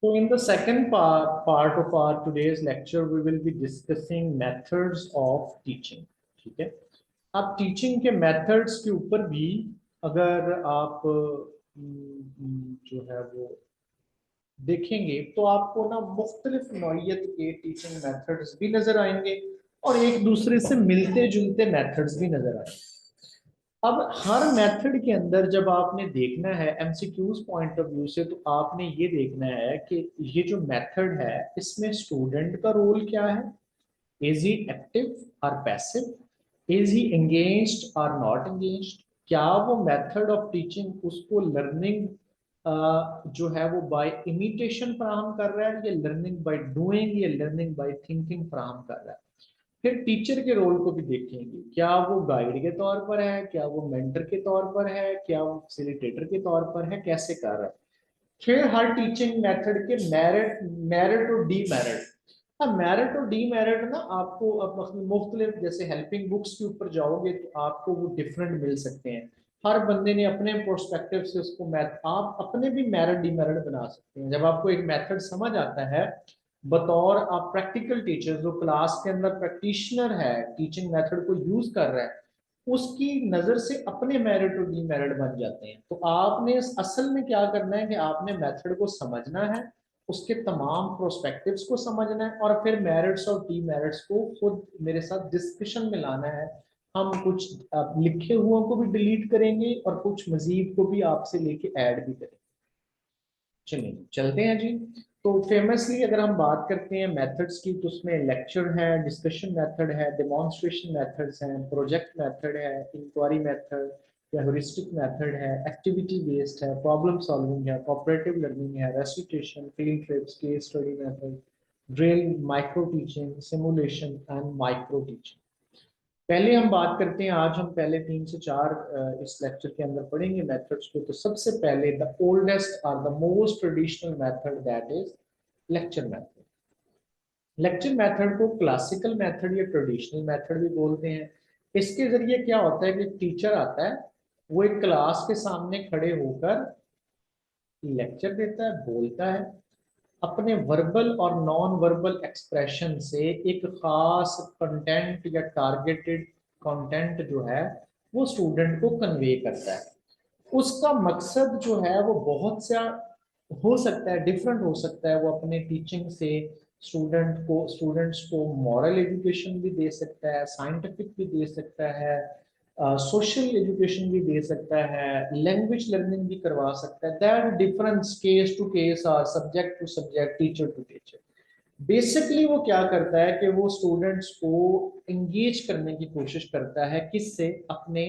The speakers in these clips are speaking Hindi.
So in the second part of our today's lecture, we will be discussing methods of teaching. ठीक है। अब टीचिंग के मेथड्स के ऊपर भी अगर आप जो है वो देखेंगे तो आपको ना मुख्तलिफ नौइयत के टीचिंग मेथड्स भी नजर आएंगे और एक दूसरे से मिलते जुलते मेथड्स भी नजर आएंगे। अब हर मेथड के अंदर जब आपने देखना है एमसीक्यूज पॉइंट ऑफ व्यू से, तो आपने ये देखना है कि ये जो मेथड है इसमें स्टूडेंट का रोल क्या है। इज ही एक्टिव और पैसिव, इज ही एंगेज्ड और नॉट एंगेज्ड। क्या वो मेथड ऑफ टीचिंग उसको लर्निंग जो है वो बाय इमिटेशन फराहम कर रहा है, या लर्निंग बाय डूइंग, या लर्निंग बाय थिंकिंग फराहम कर रहा है। फिर टीचर के रोल को भी देखेंगे, क्या वो गाइड के तौर पर है, क्या वो मेंटर के तौर पर है, क्या वो फैसिलिटेटर के तौर पर है, कैसे कर रहा है। फिर हर टीचिंग मेथड के मेरिट मेरिट और डीमेरिट। हाँ, मेरिट और डीमेरिट ना आपको अब मुख्तलिफ, जैसे हेल्पिंग बुक्स के ऊपर जाओगे तो आपको वो डिफरेंट मिल सकते हैं। हर बंदे ने अपने प्रोस्पेक्टिव से उसको मैथ आप अपने भी मेरिट डीमेरिट बना सकते हैं। जब आपको एक मेथड समझ आता है बतौर आप प्रैक्टिकल टीचर, जो क्लास के अंदर प्रैक्टिशनर है, टीचिंग मेथड को यूज कर रहा है, उसकी नजर से अपने मेरिट और डीमेरिट बन जाते हैं। तो आपने असल में क्या करना है कि आपने मेथड को समझना है, उसके तमाम प्रोस्पेक्टिव्स को समझना है, और फिर मेरिट्स और डीमेरिट्स को खुद मेरे साथ डिस्कशन में लाना है। हम कुछ लिखे हुओं को भी डिलीट करेंगे और कुछ मजीद को भी आपसे लेके ऐड भी करेंगे। चलिए चलते हैं जी। तो फेमसली अगर हम बात करते हैं मेथड्स की, तो उसमें लेक्चर है, डिस्कशन मेथड है, डेमोन्स्ट्रेशन मेथड्स हैं, प्रोजेक्ट मेथड है, इंक्वायरी मेथड या ह्यूरिस्टिक मेथड है, एक्टिविटी बेस्ड है, प्रॉब्लम सॉल्विंग है, कोऑपरेटिव लर्निंग है, recitation, field trips, case study method, drill, micro teaching, simulation and micro teaching. पहले हम बात करते हैं, आज हम पहले 3 से 4 इस लेक्चर के अंदर पढ़ेंगे मेथड्स को। तो सबसे पहले द ओल्डेस्ट और the most traditional method, that is lecture method. Lecture method को क्लासिकल मेथड या ट्रेडिशनल मेथड भी बोलते हैं। इसके जरिए क्या होता है कि टीचर आता है, वो एक क्लास के सामने खड़े होकर लेक्चर देता है, बोलता है, अपने वर्बल और नॉन वर्बल एक्सप्रेशन से एक खास कंटेंट या टारगेटेड कंटेंट जो है वो स्टूडेंट को कन्वे करता है। उसका मकसद जो है वो बहुत सा हो सकता है, डिफरेंट हो सकता है। वो अपने टीचिंग से स्टूडेंट्स को मॉरल एजुकेशन भी दे सकता है, साइंटिफिक भी दे सकता है, सोशल एजुकेशन भी दे सकता है, लैंग्वेज लर्निंग भी करवा सकता है। That difference case to case और subject to subject, teacher to teacher. Basically वो क्या करता है कि वो स्टूडेंट्स को एंगेज करने की कोशिश करता है, किससे, अपने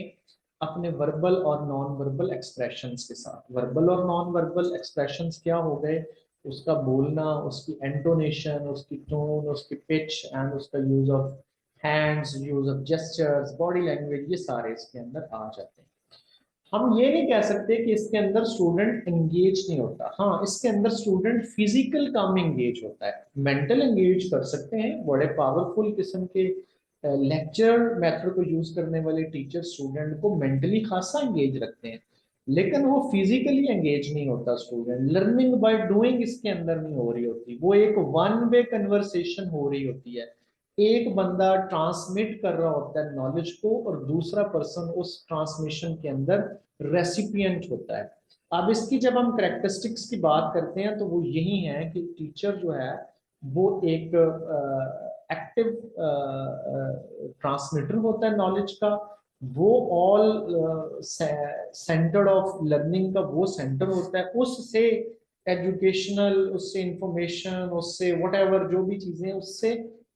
अपने वर्बल और नॉन वर्बल एक्सप्रेशंस के साथ। वर्बल और नॉन वर्बल एक्सप्रेशंस क्या हो गए, उसका बोलना, उसकी एंटोनेशन, उसकी टोन, उसकी पिच एंड उसका use of hands, use of gestures, body language, ये सारे इसके अंदर आ जाते हैं। हम ये नहीं कह सकते कि इसके अंदर स्टूडेंट एंगेज नहीं होता। हाँ, इसके अंदर स्टूडेंट फिजिकल काम एंगेज होता है, मेंटल एंगेज कर सकते हैं। बड़े पावरफुल किस्म के लेक्चर मेथड को यूज करने वाले टीचर स्टूडेंट को मेंटली खासा एंगेज रखते हैं, लेकिन वो फिजिकली एंगेज नहीं होता। स्टूडेंट लर्निंग बाय डूइंग इसके अंदर नहीं हो रही होती, वो एक वन वे कन्वर्सेशन हो रही होती है। एक बंदा ट्रांसमिट कर रहा होता है नॉलेज को, और दूसरा पर्सन उस ट्रांसमिशन के अंदर रेसिपिएंट होता है। अब इसकी जब हम करेक्टरिस्टिक्स की बात करते हैं तो वो यही है कि टीचर जो है वो एक एक्टिव ट्रांसमीटर होता है नॉलेज का। वो ऑल सेंटर ऑफ लर्निंग का वो सेंटर होता है। उससे एजुकेशनल, उससे इंफॉर्मेशन, उससे वट जो भी चीजें उससे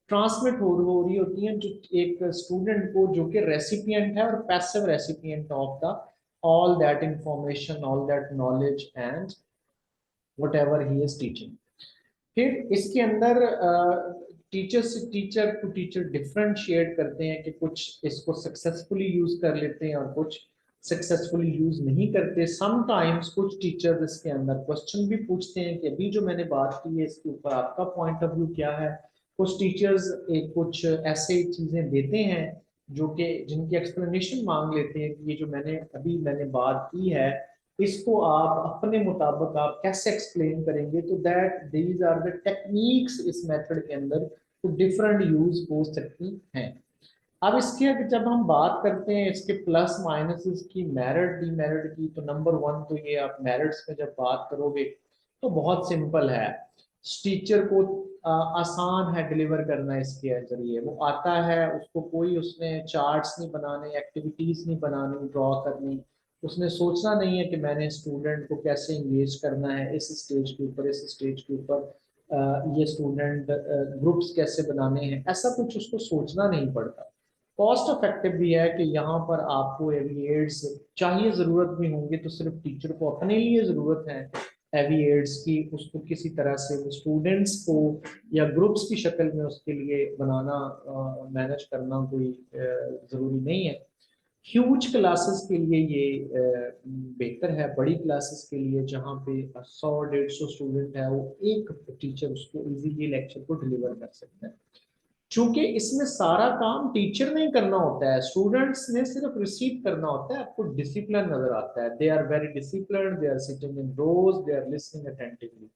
ट्रांसमिट हो रही होती हैं, जो एक स्टूडेंट को, जो कि रेसिपिएंट है और passive recipient of the all that information, all that knowledge and whatever he is teaching। फिर इसके अंदर टीचर से टीचर टू टीचर डिफरेंशिएट करते हैं कि कुछ इसको सक्सेसफुली यूज कर लेते हैं और कुछ सक्सेसफुली यूज नहीं करते। समटाइम्स कुछ टीचर इसके अंदर क्वेश्चन भी पूछते हैं कि अभी जो मैंने बात की है इसके ऊपर आपका पॉइंट ऑफ व्यू क्या है। कुछ टीचर्स एक कुछ ऐसे चीजें देते हैं जो कि जिनकी एक्सप्लेनेशन मांग लेते हैं कि ये जो मैंने बात की है इसको आप अपने मुताबिक आप कैसे एक्सप्लेन करेंगे, तो that these are the techniques इस मेथड के अंदर तो डिफरेंट यूज हो सकती हैं। अब इसके जब हम बात करते हैं इसके प्लस माइनस की, मेरिट डीमेरिट की, तो नंबर वन तो ये, आप मेरिट्स में जब बात करोगे तो बहुत सिंपल है। टीचर को आसान है डिलीवर करना, इसके जरिए वो आता है, उसको कोई उसने चार्ट्स नहीं बनाने, एक्टिविटीज नहीं बनानी, ड्रॉ करनी, उसने सोचना नहीं है कि मैंने स्टूडेंट को कैसे इंगेज करना है इस स्टेज के ऊपर, इस स्टेज के ऊपर ये स्टूडेंट ग्रुप्स कैसे बनाने हैं, ऐसा कुछ उसको सोचना नहीं पड़ता। कॉस्ट इफेक्टिव भी है कि यहाँ पर आपको एविएट्स चाहिए, ज़रूरत भी होंगे तो सिर्फ टीचर को अपने लिए ज़रूरत है एविएट्स की, उसको किसी तरह से स्टूडेंट्स को या ग्रुप्स की शक्ल में उसके लिए बनाना, मैनेज करना कोई ज़रूरी नहीं है। ह्यूज क्लासेस के लिए ये बेहतर है, बड़ी क्लासेस के लिए जहाँ पे 100-150 स्टूडेंट है, वो एक टीचर उसको इजीली लेक्चर को डिलीवर कर सकते हैं। चूंकि इसमें सारा काम टीचर नहीं करना होता है, स्टूडेंट्स ने सिर्फ रिसीव करना होता है, आपको डिसिप्लिन नजर आता है, they are very discipline, they are sitting in rows, they are listening attentively,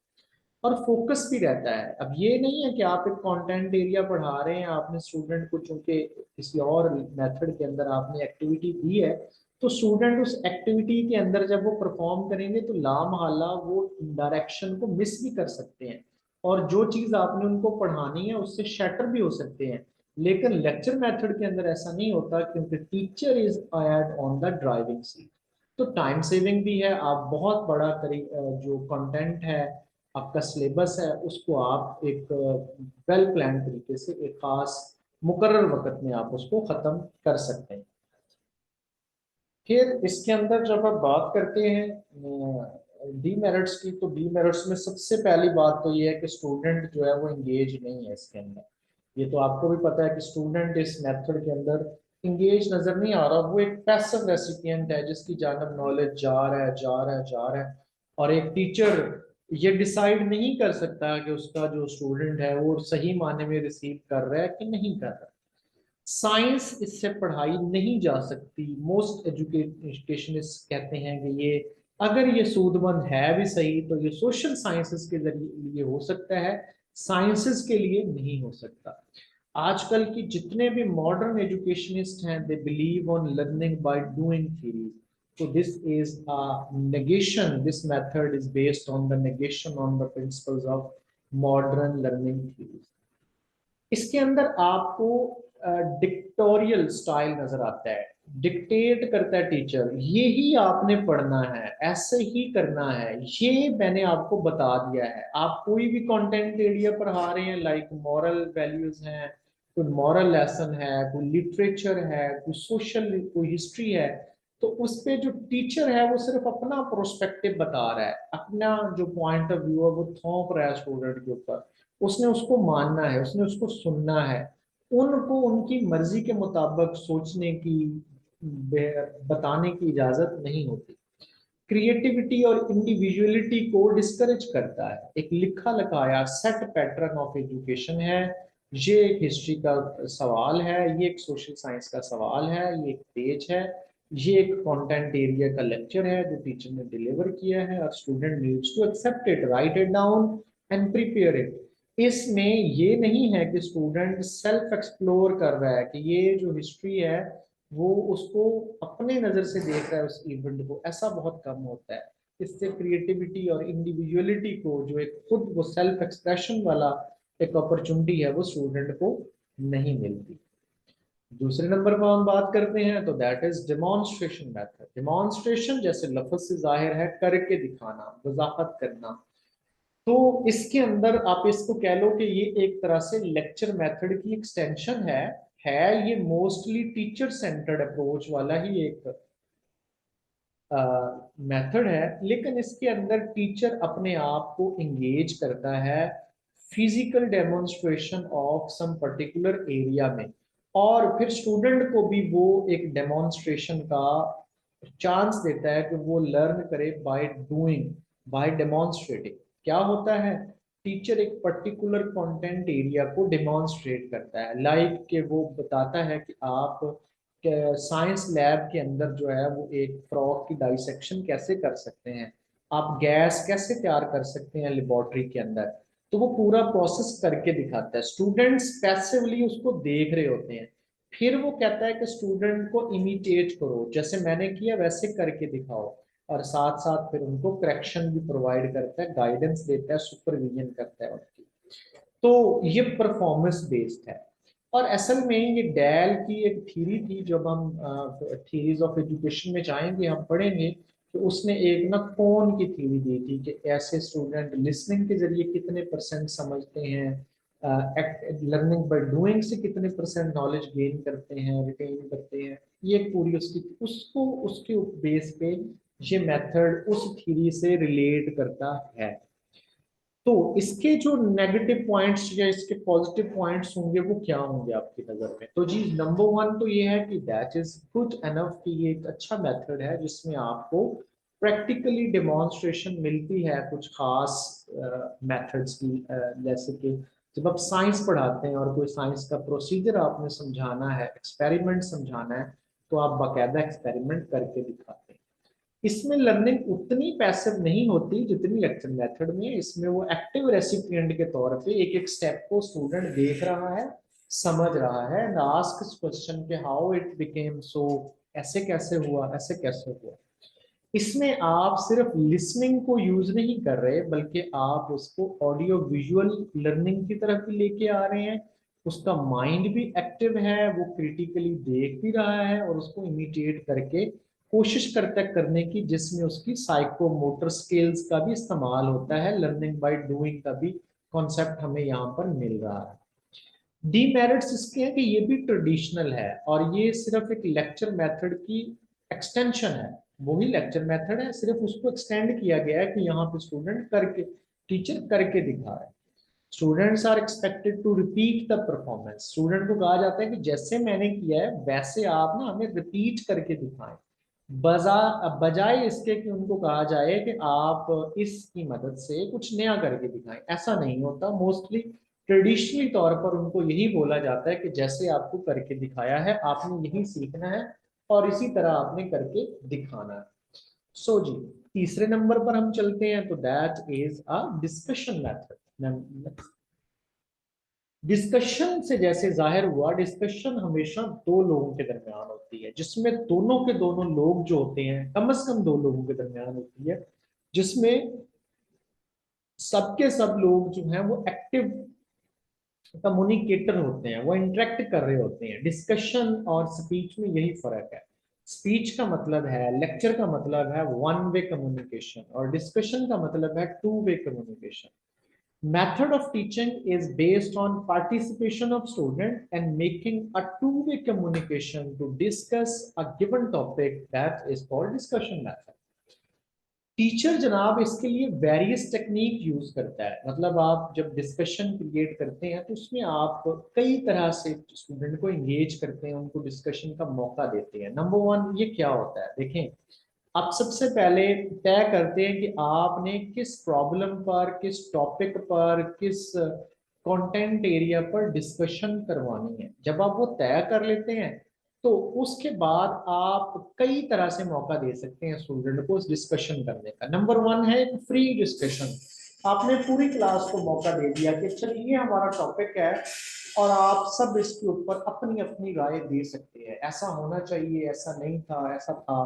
और फोकस भी रहता है। अब ये नहीं है कि आप एक कंटेंट एरिया पढ़ा रहे हैं, आपने स्टूडेंट को चूंकि किसी और मेथड के अंदर आपने एक्टिविटी दी है, तो स्टूडेंट उस एक्टिविटी के अंदर जब वो परफॉर्म करेंगे तो लामहल्ला वो डायरेक्शन को मिस भी कर सकते हैं, और जो चीज आपने उनको पढ़ानी है उससे शैटर भी हो सकते हैं। लेकिन लेक्चर मेथड के अंदर ऐसा नहीं होता, क्योंकि teacher is at on the driving seat, तो टाइम सेविंग भी है। आप बहुत बड़ा जो कंटेंट है, आपका सिलेबस है, उसको आप एक वेल प्लान तरीके से एक खास मुकर्रर वक्त में आप उसको खत्म कर सकते हैं। फिर इसके अंदर जब आप बात करते हैं डीमेरिट्स की, तो डीमेरिट्स में सबसे पहली बात तो ये है कि स्टूडेंट जो है वो इंगेज नहीं है इसके अंदर। ये तो आपको भी पता है कि स्टूडेंट इस मेथड के अंदर इंगेज नजर नहीं आ रहा, वो एक पैसिव रेसिपिएंट है जिसकी जानब नॉलेज जा रहा है, जा रहा है, जा रहा है, और एक टीचर ये डिसाइड नहीं कर सकता कि उसका जो स्टूडेंट है वो सही मायने में रिसीव कर रहा है कि नहीं कर रहा। साइंस इससे पढ़ाई नहीं जा सकती। मोस्ट एजुकेशनिस्ट कहते हैं कि ये, अगर ये सूदमंद है भी सही, तो ये सोशल साइंसेस के जरिए लिए हो सकता है, साइंसेस के लिए नहीं हो सकता। आजकल की जितने भी मॉडर्न एजुकेशनिस्ट हैं, they believe on learning by doing theories, so this is a negation, this method is based on the negation on the principles of modern learning theories। इसके अंदर आपको डिक्टोरियल स्टाइल नजर आता है, डिक्टेट करता है टीचर, ये ही आपने पढ़ना है, ऐसे ही करना है, ये मैंने आपको बता दिया है। आप कोई भी कंटेंट एरिया पढ़ा रहे हैं, लाइक मॉरल वैल्यूज हैं, कोई मॉरल लेसन है, कोई लिटरेचर है, कोई सोशल, कोई हिस्ट्री है, तो उस पे जो टीचर है वो सिर्फ अपना प्रोस्पेक्टिव बता रहा है, अपना जो पॉइंट ऑफ व्यू है वो थोप रहा है स्टूडेंट के ऊपर, उसने उसको मानना है, उसने उसको सुनना है, उनको उनकी मर्जी के मुताबिक सोचने की, बताने की इजाजत नहीं होती। क्रिएटिविटी और इंडिविजुअलिटी को डिस्करेज करता है। एक लिखा लिखाया सेट पैटर्न ऑफ एजुकेशन है। ये एक हिस्ट्री का सवाल है, ये एक सोशल साइंस का सवाल है, ये एक पेज है, ये एक कंटेंट एरिया का लेक्चर है जो टीचर ने डिलीवर किया है, और student needs to accept it, write it down and prepare it. इसमें ये नहीं है कि स्टूडेंट सेल्फ एक्सप्लोर कर रहा है कि ये जो हिस्ट्री है वो उसको अपने नजर से देख रहा है उस इवेंट को, ऐसा बहुत कम होता है। इससे क्रिएटिविटी और इंडिविजुअलिटी को, जो एक खुद वो सेल्फ एक्सप्रेशन वाला एक अपॉर्चुनिटी है, वो स्टूडेंट को नहीं मिलती। दूसरे नंबर पर हम बात करते हैं तो that is demonstration method. Demonstration जैसे लफ्ज से जाहिर है, करके दिखाना, वजाहत करना, तो इसके अंदर आप इसको कह लो कि ये एक तरह से लेक्चर मेथड की एक्सटेंशन है ये मोस्टली टीचर सेंटर्ड अप्रोच वाला ही एक मेथड है, लेकिन इसके अंदर टीचर अपने आप को इंगेज करता है physical demonstration of some particular area में, और फिर स्टूडेंट को भी वो एक डेमोन्स्ट्रेशन का चांस देता है कि वो लर्न करे बाय डूइंग, बाय डेमोन्स्ट्रेटिंग। क्या होता है, टीचर एक पर्टिकुलर कंटेंट एरिया को डेमोन्स्ट्रेट करता है, लाइक कि वो बताता है कि आप साइंस लैब के अंदर जो है वो एक फ्रॉग की डाइसेक्शन कैसे कर सकते हैं, आप गैस कैसे तैयार कर सकते हैं लेबोरेटरी के अंदर, तो वो पूरा प्रोसेस करके दिखाता है। स्टूडेंट्स पैसिवली उसको देख रहे होते हैं, फिर वो कहता है कि स्टूडेंट को इमिटेट करो, जैसे मैंने किया वैसे करके दिखाओ, और साथ साथ फिर उनको करेक्शन भी प्रोवाइड करता है, गाइडेंस देता है, सुपरविजन करता है उनकी। तो ये परफॉर्मेंस बेस्ड है। और असल में ये डेल की एक थ्योरी थी, जब हम थ्योरीज ऑफ एजुकेशन में जाएंगे हम पढ़ेंगे, तो उसने एक ना कौन की थ्योरी दी थी कि ऐसे स्टूडेंट लिसनिंग के जरिए कितने परसेंट समझते हैं, लर्निंग बाय डूइंग से कितने परसेंट नॉलेज गेन करते हैं, रिटेन करते हैं। ये पूरी उसकी उसको उसके बेस पे ये मेथड उस थ्योरी से रिलेट करता है। तो इसके जो नेगेटिव पॉइंट्स या इसके पॉजिटिव पॉइंट्स होंगे वो क्या होंगे आपकी नजर में? तो जी नंबर वन तो ये है कि दैट इज गुड एनफ कि ये एक अच्छा मेथड है जिसमें आपको प्रैक्टिकली डेमोन्स्ट्रेशन मिलती है कुछ खास मेथड्स की, जैसे कि जब आप साइंस पढ़ाते हैं और कोई साइंस का प्रोसीजर आपने समझाना है, एक्सपेरिमेंट समझाना है, तो आप बाकायदा एक्सपेरिमेंट करके दिखाते हैं। इसमें लर्निंग उतनी पैसिव नहीं होती जितनी लेक्चर मेथड में। इसमें वो एक्टिव रेसिपिएंट के तौर पे एक एक स्टेप को स्टूडेंट देख रहा है, समझ रहा है, एंड आस्क क्वेश्चन के हाउ इट बिकेम सो, ऐसे कैसे हुआ, ऐसे कैसे हुआ। इसमें आप सिर्फ लिसनिंग को यूज नहीं कर रहे, बल्कि आप उसको ऑडियो विजुअल लर्निंग की तरफ भी लेके आ रहे हैं। उसका माइंड भी एक्टिव है, वो क्रिटिकली देख भी रहा है और उसको इमिटेट करके कोशिश करता है करने की, जिसमें उसकी साइकोमोटर स्किल्स का भी इस्तेमाल होता है। लर्निंग बाय डूइंग का भी कॉन्सेप्ट हमें यहाँ पर मिल रहा है। डीमेरिट्स इसके हैं कि ये भी ट्रेडिशनल है और ये सिर्फ एक लेक्चर मेथड की एक्सटेंशन है। वही लेक्चर मेथड है, सिर्फ उसको एक्सटेंड किया गया है कि यहाँ पे स्टूडेंट करके, टीचर करके दिखा रहा है। Students are expected to repeat the performance. Student को कहा जाता है कि जैसे मैंने किया है वैसे आप ना हमें रिपीट करके दिखाएं, बजाय इसके कि उनको कहा जाए कि आप इसकी मदद से कुछ नया करके दिखाएं। ऐसा नहीं होता। मोस्टली ट्रेडिशनली तौर पर उनको यही बोला जाता है कि जैसे आपको करके दिखाया है आपने यही सीखना है और इसी तरह आपने करके दिखाना है। सो जी तीसरे नंबर पर हम चलते हैं, तो that is a discussion method. Discussion से जैसे जाहिर हुआ, डिस्कशन हमेशा दो लोगों के दरमियान होती है, जिसमें दोनों के दोनों लोग जो होते हैं, कम से कम दो लोगों के दरमियान होती है, जिसमें सबके सब लोग जो हैं वो एक्टिव कम्युनिकेटर होते हैं, वो इंटरेक्ट कर रहे होते हैं। डिस्कशन और स्पीच में यही फर्क है। स्पीच का मतलब है, लेक्चर का मतलब है वन वे कम्युनिकेशन, और डिस्कशन का मतलब है two way communication. Method of teaching is based on participation of student and making a two-way communication to discuss a given topic, that is called discussion method. Teacher जनाब इसके लिए वेरियस टेक्निक यूज करता है। मतलब आप जब डिस्कशन क्रिएट करते हैं तो उसमें आप कई तरह से स्टूडेंट को एंगेज करते हैं, उनको डिस्कशन का मौका देते हैं। नंबर वन ये क्या होता है, देखें, आप सबसे पहले तय करते हैं कि आपने किस प्रॉब्लम पर, किस टॉपिक पर, किस कंटेंट एरिया पर डिस्कशन करवानी है। जब आप वो तय कर लेते हैं तो उसके बाद आप कई तरह से मौका दे सकते हैं स्टूडेंट को उस डिस्कशन करने का। नंबर वन है फ्री डिस्कशन। आपने पूरी क्लास को मौका दे दिया कि चलिए हमारा टॉपिक है और आप सब इसके ऊपर अपनी अपनी राय दे सकते हैं, ऐसा होना चाहिए, ऐसा नहीं था, ऐसा था।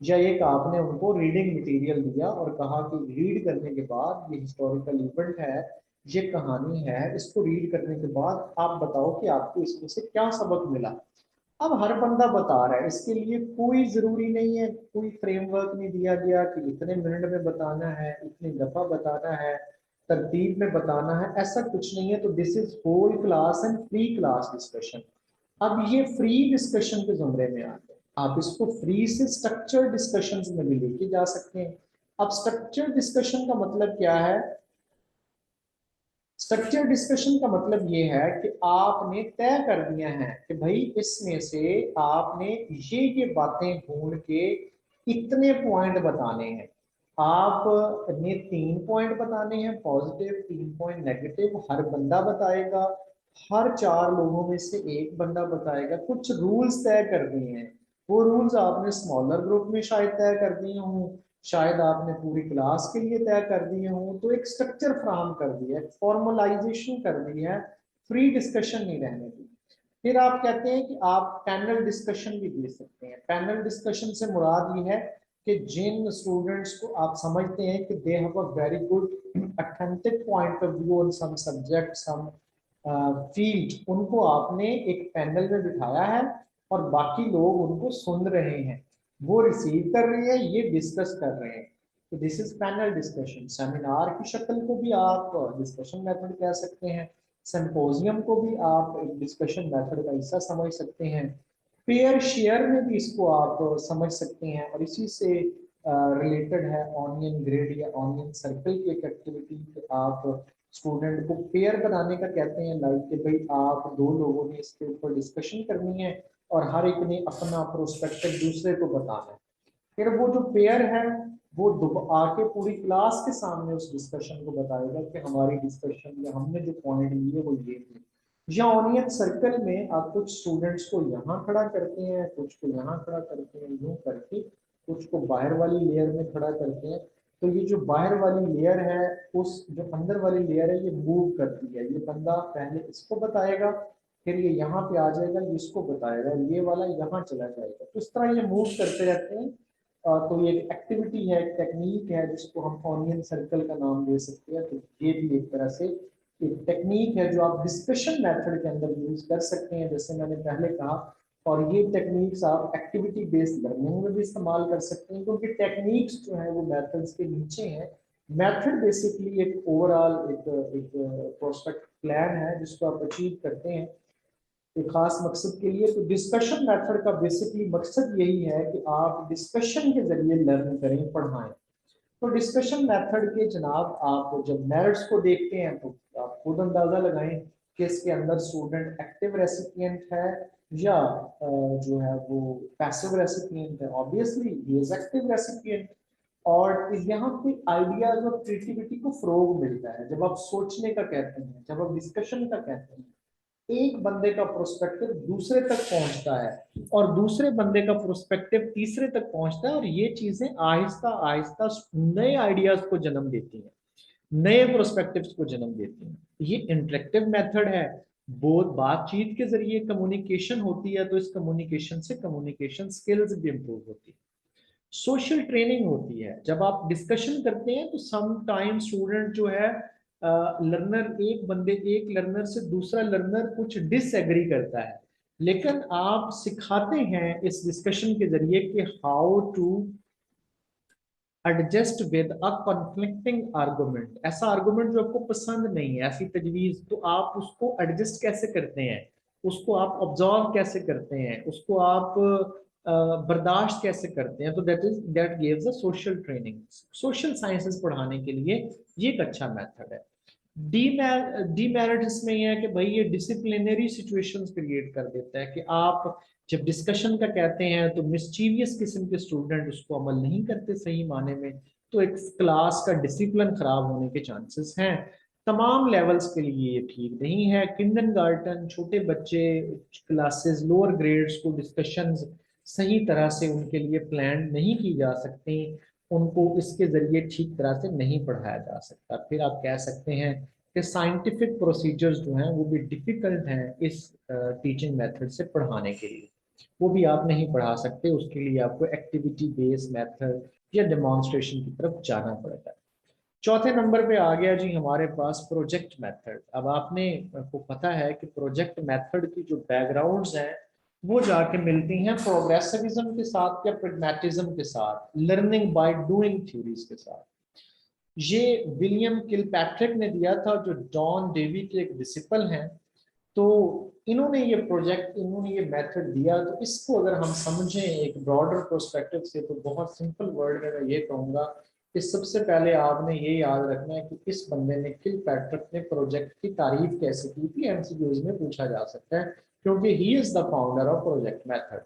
या एक आपने उनको रीडिंग मटेरियल दिया और कहा कि रीड करने के बाद, ये हिस्टोरिकल इवेंट है, ये कहानी है, इसको रीड करने के बाद आप बताओ कि आपको इसमें से क्या सबक मिला। अब हर बंदा बता रहा है, इसके लिए कोई जरूरी नहीं है, कोई फ्रेमवर्क नहीं दिया गया कि इतने मिनट में बताना है, इतनी दफा बताना है, तरतीब में बताना है, ऐसा कुछ नहीं है। तो this is whole class and free class discussion. अब ये फ्री डिस्कशन के जुमरे में आते हैं। आप इसको फ्री से स्ट्रक्चर डिस्कशन में भी लेके जा सकते हैं। अब स्ट्रक्चर डिस्कशन का मतलब क्या है? स्ट्रक्चर डिस्कशन का मतलब ये है कि आपने तय कर दिया है कि भाई इसमें से आपने ये बातें ढूंढ के इतने पॉइंट बताने हैं। आपने 3 पॉइंट बताने हैं पॉजिटिव, 3 पॉइंट नेगेटिव, हर बंदा बताएगा। हर 4 लोगों में से एक बंदा बताएगा, कुछ रूल्स तय कर दिए हैं। वो रूल्स आपने स्मॉलर ग्रुप में शायद तय कर दिए हों, शायद आपने पूरी क्लास के लिए तय कर दिए हों, तो एक स्ट्रक्चर फ्राहम कर दिया है, फॉर्मलाइजेशन कर दी है, फ्री डिस्कशन नहीं रहने दी। फिर आप कहते हैं कि आप पैनल डिस्कशन भी दे सकते हैं। पैनल डिस्कशन से मुराद ये है कि जिन स्टूडेंट्स को आप समझते हैं कि they have a very good authentic point of view on some subject, some field, उनको आपने एक पैनल में बिठाया है और बाकी लोग उनको सुन रहे हैं, वो रिसीव कर रहे हैं, ये डिस्कस कर रहे हैं। तो this is panel discussion. Seminar की शक्ल को भी आप डिस्कशन मेथड कह सकते हैं, सिंपोजियम को भी आप एक डिस्कशन मेथड का हिस्सा समझ सकते हैं, पेयर शेयर में भी इसको आप समझ सकते हैं। और इसी से रिलेटेड है ऑनियन ग्रिड या ऑनियन सर्कल की एक एक्टिविटी। आप स्टूडेंट को पेयर बनाने का कहते हैं, लाइक कि भाई आप 2 लोगों ने इसके ऊपर डिस्कशन करनी है और हर एक ने अपना प्रोस्पेक्टिव दूसरे को बताना है। फिर वो जो पेयर है वो आके पूरी क्लास के सामने उस डिस्कशन को बताएगा कि हमारी डिस्कशन या हमने जो पॉइंट लिए वो ये थे। या ऑनियन सर्कल में आप कुछ स्टूडेंट्स को यहाँ खड़ा करते हैं, कुछ को यहाँ खड़ा करते हैं, यूं करके कुछ को बाहर वाली लेयर में खड़ा करते हैं। तो ये जो बाहर वाली लेयर है, उस जो अंदर वाली लेयर है, ये मूव करती है। ये बंदा पहले इसको बताएगा, फिर ये यहाँ पे आ जाएगा, ये इसको बताएगा, ये वाला यहाँ चला जाएगा। तो इस तरह ये मूव करते रहते हैं। तो ये एक्टिविटी है, टेक्निक है, जिसको हम ऑनियन सर्कल का नाम दे सकते हैं। तो ये भी एक तरह से एक टेक्निक है जो आप डिस्कशन मेथड के अंदर यूज कर सकते हैं, जैसे मैंने पहले कहा। और ये टेक्निक्स आप एक्टिविटी बेस्ड लर्निंग में भी इस्तेमाल कर सकते हैं, क्योंकि टेक्निक्स जो है वो मेथड्स के नीचे हैं। मेथड बेसिकली एक ओवरऑल एक प्रोस्पेक्ट प्लान है जिसको आप अचीव करते हैं एक खास मकसद के लिए। तो डिस्कशन मेथड का बेसिकली मकसद यही है कि आप डिस्कशन के जरिए लर्न करें, पढ़ाएं। तो डिस्कशन मेथड के जनाब आप जब मेरिट्स को देखते हैं तो आप खुद अंदाजा लगाएं कि इसके अंदर स्टूडेंट एक्टिव रेसिपिएंट है या जो है वो पैसिव रेसिपिएंट है। Obviously he is active recipient. और यहाँ पे आइडियाज और क्रिएटिविटी को फरोग मिलता है जब आप सोचने का कहते हैं, जब आप डिस्कशन का कहते हैं। एक बंदे का प्रोस्पेक्टिव दूसरे तक पहुंचता है और दूसरे बंदे का प्रोस्पेक्टिव तीसरे तक पहुंचता है, और ये चीजें आहिस्ता आहिस्ता नए आइडियाज को जन्म देती हैं, नए प्रोस्पेक्टिव्स को जन्म देती हैं। ये इंटरेक्टिव मेथड है। बहुत बातचीत के जरिए कम्युनिकेशन होती है, तो इस कम्युनिकेशन से कम्युनिकेशन स्किल्स भी इंप्रूव होती है। सोशल ट्रेनिंग होती है। जब आप डिस्कशन करते हैं तो सम टाइम स्टूडेंट जो है लर्नर, एक लर्नर से दूसरा लर्नर कुछ डिसएग्री करता है, लेकिन आप सिखाते हैं इस डिस्कशन के जरिए कि how to adjust with a conflicting argument. ऐसा आर्गुमेंट जो आपको पसंद नहीं है, ऐसी तजवीज, तो आप उसको एडजस्ट कैसे करते हैं, उसको आप ऑब्जर्व कैसे करते हैं, उसको आप बर्दाश्त कैसे करते हैं। तो that gives a social training. Social sciences पढ़ाने के लिए ये एक अच्छा मेथड है। डीमेरिट इसमें यह है कि भाई ये डिसिप्लिनरी सिचुएशंस क्रिएट कर देता है कि आप जब डिस्कशन का कहते हैं तो मिसचीवियस किस्म के स्टूडेंट उसको अमल नहीं करते सही माने में, तो एक क्लास का डिसिप्लिन खराब होने के चांसेस हैं। तमाम लेवल्स के लिए ये ठीक नहीं है। किंडरगार्टन, छोटे बच्चे क्लासेस, लोअर ग्रेड्स को डिस्कशंस सही तरह से उनके लिए प्लान नहीं की जा सकती, उनको इसके जरिए ठीक तरह से नहीं पढ़ाया जा सकता। फिर आप कह सकते हैं कि साइंटिफिक प्रोसीजर्स जो हैं वो भी डिफिकल्ट हैं इस टीचिंग मेथड से पढ़ाने के लिए, वो भी आप नहीं पढ़ा सकते। उसके लिए आपको एक्टिविटी बेस्ड मेथड या डेमोन्स्ट्रेशन की तरफ जाना पड़ता है। चौथे नंबर पे आ गया जी हमारे पास प्रोजेक्ट मेथड। अब आपने को पता है कि प्रोजेक्ट मेथड की जो बैकग्राउंड्स हैं वो जाके मिलती हैं प्रोग्रेसिविज्म के साथ या प्रैग्मैटिज्म के साथ, लर्निंग बाय डूइंग थ्योरीज के साथ। ये विलियम किलपैट्रिक ने दिया था, जो जॉन डेवी के एक डिसिपल हैं। तो इन्होंने ये मेथड दिया। तो इसको अगर हम समझें एक ब्रॉडर प्रोस्पेक्टिव से, तो बहुत सिंपल वर्ड में मैं ये कहूँगा कि सबसे पहले आपने ये याद रखना है कि इस बंदे ने, किलपैट्रिक ने, प्रोजेक्ट की तारीफ कैसे की थी, एमसीक्यूज में पूछा जा सकता है, क्योंकि he is the founder of project method.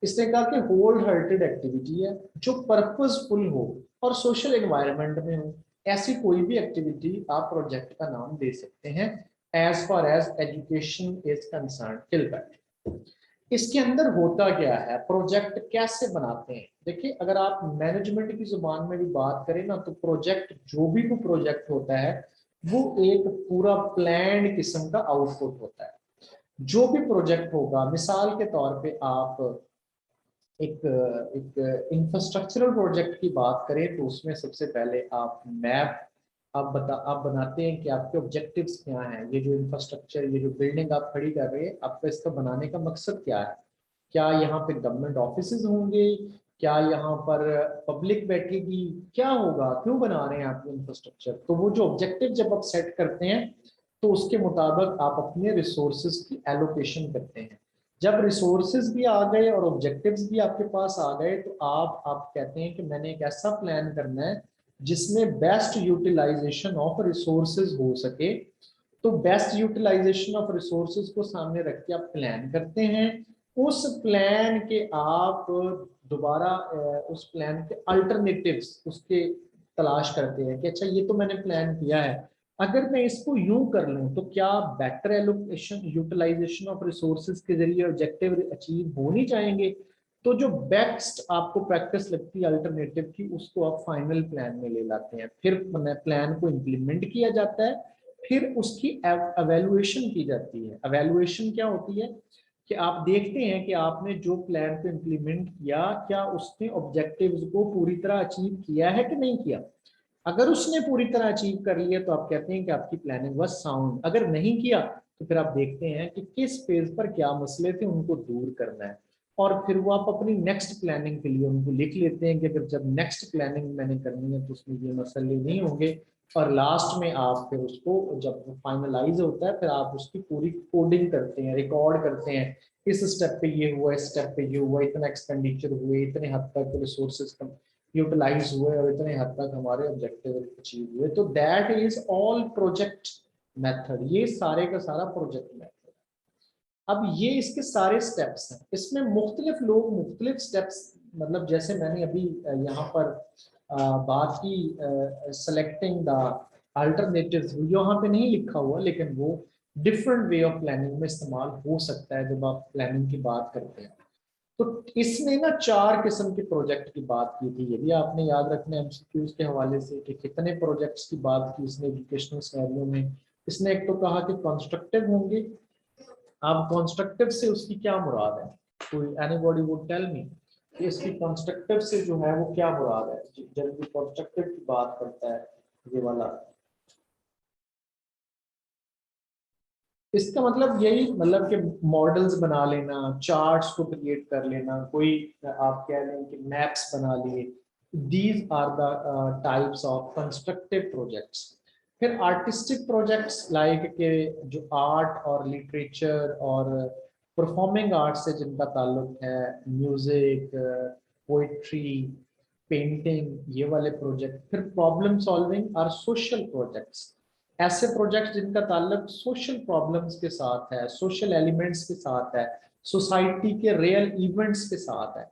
इसने कहा कि होल हार्टेड एक्टिविटी है जो पर्पसफुल हो और सोशल एनवायरनमेंट में हो, ऐसी कोई भी एक्टिविटी आप प्रोजेक्ट का नाम दे सकते हैं। As far as education is concern till that. इसके अंदर होता क्या है, प्रोजेक्ट कैसे बनाते हैं। देखिए अगर आप मैनेजमेंट की जुबान में भी बात करें ना, तो प्रोजेक्ट जो भी वो प्रोजेक्ट होता है वो एक पूरा प्लान किस्म का आउटपुट होता है। जो भी प्रोजेक्ट होगा, मिसाल के तौर पे आप एक एक इंफ्रास्ट्रक्चरल प्रोजेक्ट की बात करें तो उसमें सबसे पहले आप मैप आप बनाते हैं कि आपके ऑब्जेक्टिव्स क्या हैं। ये जो इंफ्रास्ट्रक्चर, ये जो बिल्डिंग आप खड़ी कर रहे हैं, आपका इसका बनाने का मकसद क्या है। क्या यहाँ पे गवर्नमेंट ऑफिसेज होंगे, क्या यहाँ पर पब्लिक बैठेगी, क्या होगा, क्यों बना रहे हैं आप इंफ्रास्ट्रक्चर। तो वो जो ऑब्जेक्टिव जब आप सेट करते हैं तो उसके मुताबिक आप अपने रिसोर्सेज की एलोकेशन करते हैं। जब रिसोर्सेज भी आ गए और ऑब्जेक्टिव्स भी आपके पास आ गए तो आप कहते हैं कि मैंने एक ऐसा प्लान करना है जिसमें बेस्ट यूटिलाइजेशन ऑफ रिसोर्सेज हो सके। तो बेस्ट यूटिलाइजेशन ऑफ रिसोर्सेज को सामने रख के आप प्लान करते हैं। उस प्लान के आप दोबारा उस प्लान के अल्टरनेटिव्स उसके तलाश करते हैं कि अच्छा ये तो मैंने प्लान किया है, अगर मैं इसको यूं कर लूं तो क्या better allocation utilisation of resources के जरिए ऑब्जेक्टिव अचीव हो नहीं जाएंगे। तो जो बेस्ट आपको प्रैक्टिस लगती है अल्टरनेटिव की, उसको आप फाइनल प्लान में ले लाते हैं। फिर प्लान को इम्प्लीमेंट किया जाता है, फिर उसकी एवेलुएशन की जाती है। एवेलुएशन क्या होती है कि आप देखते हैं कि आपने जो प्लान को इम्प्लीमेंट किया, क्या उसने ऑब्जेक्टिव्स को पूरी तरह अचीव किया है कि नहीं किया। अगर उसने पूरी तरह अचीव कर लिया तो आप कहते हैं कि आपकी प्लानिंग वाज साउंड। अगर नहीं किया तो फिर आप देखते हैं कि किस फेज पर क्या मसले थे, उनको दूर करना है। और फिर वो आप अपनी नेक्स्ट प्लानिंग के लिए उनको लिख लेते हैं कि अगर जब नेक्स्ट प्लानिंग मैंने करनी है तो उसमें ये मसले नहीं होंगे। और लास्ट में आप फिर उसको जब फाइनलाइज होता है फिर आप उसकी पूरी कोडिंग करते हैं, रिकॉर्ड करते हैं, इस स्टेप पे ये हुआ, इस स्टेप पे ये हुआ, इतना एक्सपेंडिचर हुए, इतने हद तक रिसोर्सेज यूटिलाइज हुए और इतने हद तक हमारे ऑब्जेक्टिव अचीव हुए। तो that is all project method. ये सारे का सारा प्रोजेक्ट मेथड। अब ये इसके सारे स्टेप्स हैं, इसमें मुख्तलिफ लोग मुख्तलिफ स्टेप्स, मतलब जैसे मैंने अभी यहाँ पर बात की सेलेक्टिंग द अल्टरनेटिव्स, यहाँ पे नहीं लिखा हुआ लेकिन वो डिफरेंट वे ऑफ प्लानिंग में इस्तेमाल हो सकता है जब आप प्लानिंग की बात करते हैं। तो इसने ना 4 किस्म के प्रोजेक्ट की बात की थी। ये भी आपने याद रखना है एमसीक्यूज के हवाले से कि कितने प्रोजेक्ट्स की बात की इसने एजुकेशनल सिनेरियो में। इसने एक तो कहा कि कंस्ट्रक्टिव होंगे। अब कंस्ट्रक्टिव से उसकी क्या मुराद है, कोई एनीबॉडी वुड टेल मी कि इसकी कंस्ट्रक्टिव से जो है वो क्या मुराद है। जब भी कंस्ट्रक्टिव की बात करता है ये वाला, इसका मतलब यही मतलब कि मॉडल्स बना लेना, चार्ट्स को क्रिएट कर लेना, कोई आप कह लें कि मैप्स बना लिए। These are the types of constructive projects. फिर आर्टिस्टिक प्रोजेक्ट्स लाइक के जो आर्ट और लिटरेचर और परफॉर्मिंग आर्ट से जिनका ताल्लुक है, म्यूजिक, पोइट्री, पेंटिंग, ये वाले प्रोजेक्ट। फिर प्रॉब्लम सॉल्विंग और सोशल प्रोजेक्ट्स, ऐसे प्रोजेक्ट जिनका ताल्लुक सोशल प्रॉब्लम्स के साथ है, सोशल एलिमेंट्स के साथ है, सोसाइटी के रियल इवेंट्स के साथ है।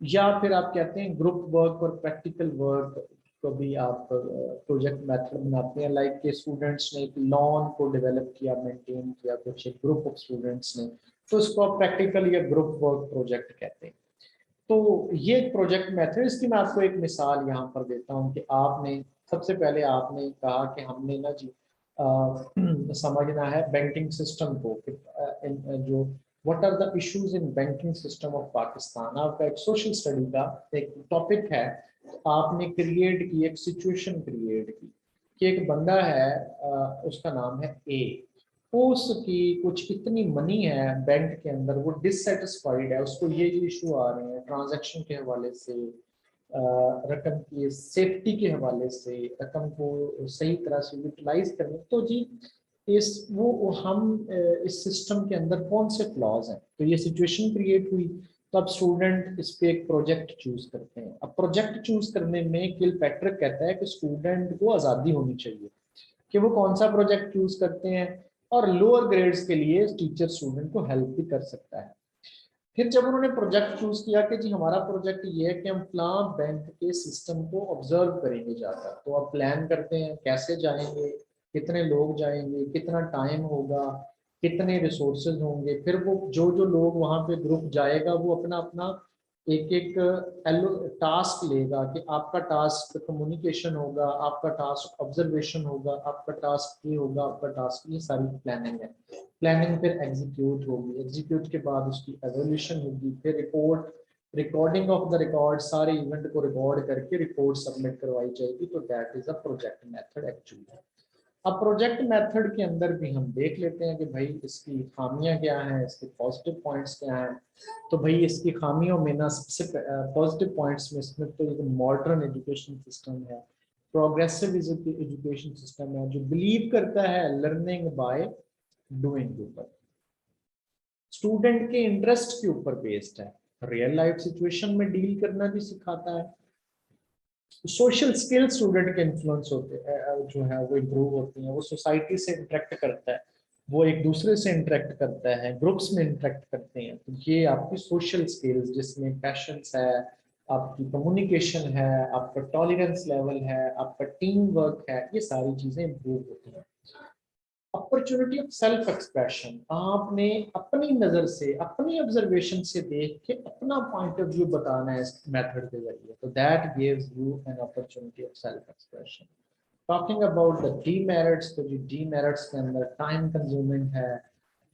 या फिर आप कहते हैं ग्रुप वर्क और प्रैक्टिकल वर्क को भी आप प्रोजेक्ट मेथड बनाते हैं। लाइक के स्टूडेंट्स ने एक लॉन को डेवलप किया, मेंटेन किया, कुछ एक ग्रुप ऑफ स्टूडेंट्स ने, तो इसको आप प्रैक्टिकल या ग्रुप वर्क प्रोजेक्ट कहते हैं। तो ये एक प्रोजेक्ट मेथड, इसकी मैं आपको एक मिसाल यहाँ पर देता हूँ कि आपने सबसे पहले आपने कहा कि हमने ना जी समझना है बैंकिंग सिस्टम को कि जो what are the issues in banking system of Pakistan. आपका एक सोशल स्टडी का एक टॉपिक है। तो आपने क्रिएट की, एक सिचुएशन क्रिएट की कि एक बंदा है, उसका नाम है ए, उसकी कुछ इतनी मनी है बैंक के अंदर, वो डिससेटिस्फाइड है, उसको ये इशू आ रहे हैं ट्रांजैक्शन के हवाले से, रकम की सेफ्टी के हवाले से, रकम को सही तरह से यूटिलाइज करने। तो जी इस वो हम इस सिस्टम के अंदर कौन से फ्लॉज हैं, तो ये सिचुएशन क्रिएट हुई। तो अब स्टूडेंट इस पे एक प्रोजेक्ट चूज करते हैं। अब प्रोजेक्ट चूज करने में किलपैट्रिक कहता है कि स्टूडेंट को आज़ादी होनी चाहिए कि वो कौन सा प्रोजेक्ट चूज करते हैं, और लोअर ग्रेड्स के लिए टीचर स्टूडेंट को हेल्प भी कर सकता है। फिर जब उन्होंने प्रोजेक्ट चूज किया कि जी हमारा प्रोजेक्ट ये है कि हम फलां बैंक के सिस्टम को ऑब्जर्व करेंगे जाकर, तो अब प्लान करते हैं कैसे जाएंगे, कितने लोग जाएंगे, कितना टाइम होगा, कितने रिसोर्सेज होंगे। फिर वो जो जो लोग वहां पे ग्रुप जाएगा वो अपना अपना एक एक टास्क लेगा कि आपका टास्क कम्युनिकेशन होगा, आपका टास्क ऑब्जर्वेशन होगा, आपका टास्क ये होगा, आपका टास्क, ये सारी प्लानिंग है। प्लानिंग फिर एग्जीक्यूट होगी, एग्जीक्यूट के बाद उसकी एवोल्यूशन होगी, फिर report, recording of the record, सारे इवेंट को रिकॉर्ड करके रिपोर्ट सबमिट करवाई जाएगी। तो that is a project method actually. अब प्रोजेक्ट मेथड के अंदर भी हम देख लेते हैं कि भाई इसकी खामियां क्या हैं, इसके पॉजिटिव पॉइंट्स क्या हैं। तो भाई इसकी खामियों में ना, सबसे पॉजिटिव पॉइंट्स में इसमें तो एक मॉडर्न एजुकेशन सिस्टम है, प्रोग्रेसिव एजुकेशन सिस्टम है जो बिलीव करता है लर्निंग बाय डूइंग के ऊपर, स्टूडेंट के इंटरेस्ट के ऊपर बेस्ड है, रियल लाइफ सिचुएशन में डील करना भी सिखाता है। सोशल स्किल स्टूडेंट के इन्फ्लुएंस होते हैं, जो है वो इम्प्रूव होती हैं, वो सोसाइटी से इंटरेक्ट करता है, वो एक दूसरे से इंटरेक्ट करता है, ग्रुप्स में इंटरेक्ट करते हैं। तो ये आपकी सोशल स्किल्स जिसमें पैशंस है, आपकी कम्युनिकेशन है, आपका टॉलरेंस लेवल है, आपका टीम वर्क है, ये सारी चीजें इम्प्रूव होती हैं। अपॉर्चुनिटी ऑफ सेल्फ एक्सप्रेशन, आपने अपनी नजर से, अपनी ऑब्जर्वेशन से देख के अपना पॉइंट ऑफ व्यू बताना है इस मेथड के जरिए। तो that gives you an opportunity of self expression. Talking about the demerits, तो जो डीमेरिट्स के अंदर टाइम कंज्यूमिंग है,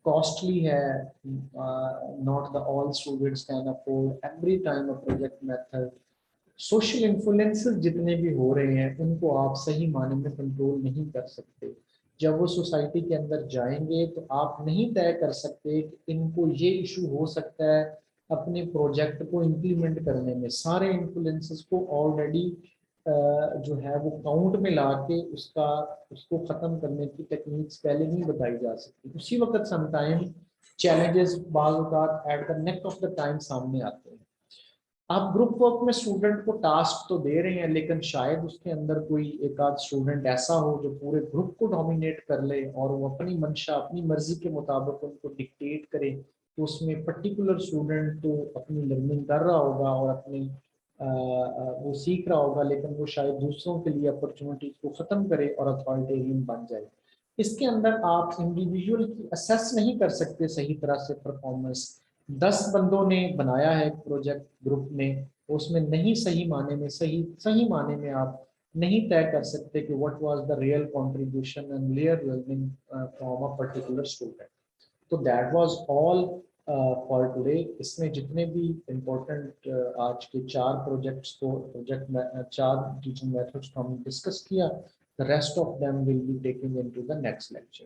कॉस्टली है, not the all students can afford every time a project method. Social influences जितने भी हो रहे हैं उनको आप सही मायने में कंट्रोल नहीं कर सकते। जब वो सोसाइटी के अंदर जाएंगे तो आप नहीं तय कर सकते कि इनको ये इशू हो सकता है अपने प्रोजेक्ट को इम्प्लीमेंट करने में। सारे इन्फ्लुएंसेस को ऑलरेडी जो है वो काउंट में ला के उसका, उसको खत्म करने की टेक्निक्स पहले नहीं बताई जा सकती। उसी वक्त समटाइम चैलेंजेस बाज़ औक़ात at the neck of the time सामने आते हैं। आप ग्रुप वर्क में स्टूडेंट को टास्क तो दे रहे हैं, लेकिन शायद उसके अंदर कोई एक आध स्टूडेंट ऐसा हो जो पूरे ग्रुप को डोमिनेट कर ले और वो अपनी मंशा, अपनी मर्जी के मुताबिक उनको डिक्टेट करे। तो उसमें पर्टिकुलर स्टूडेंट तो अपनी लर्निंग कर रहा होगा और अपनी वो सीख रहा होगा, लेकिन वो शायद दूसरों के लिए अपॉर्चुनिटीज को ख़त्म करे और अथॉरिटेरियन बन जाए। इसके अंदर आप इंडिविजुअल की असेस नहीं कर सकते सही तरह से परफॉर्मेंस। 10 बंदों ने बनाया है प्रोजेक्ट ग्रुप में, उसमें नहीं सही माने में, सही सही माने में आप नहीं तय कर सकते कि what was the real contribution and real learning from a particular student. तो that was all for today. इसमें जितने भी इम्पोर्टेंट आज के 4 प्रोजेक्ट्स को, चार टीचिंग मेथड्स को हम डिस्कस किया, the rest of them will be taking into the next lecture.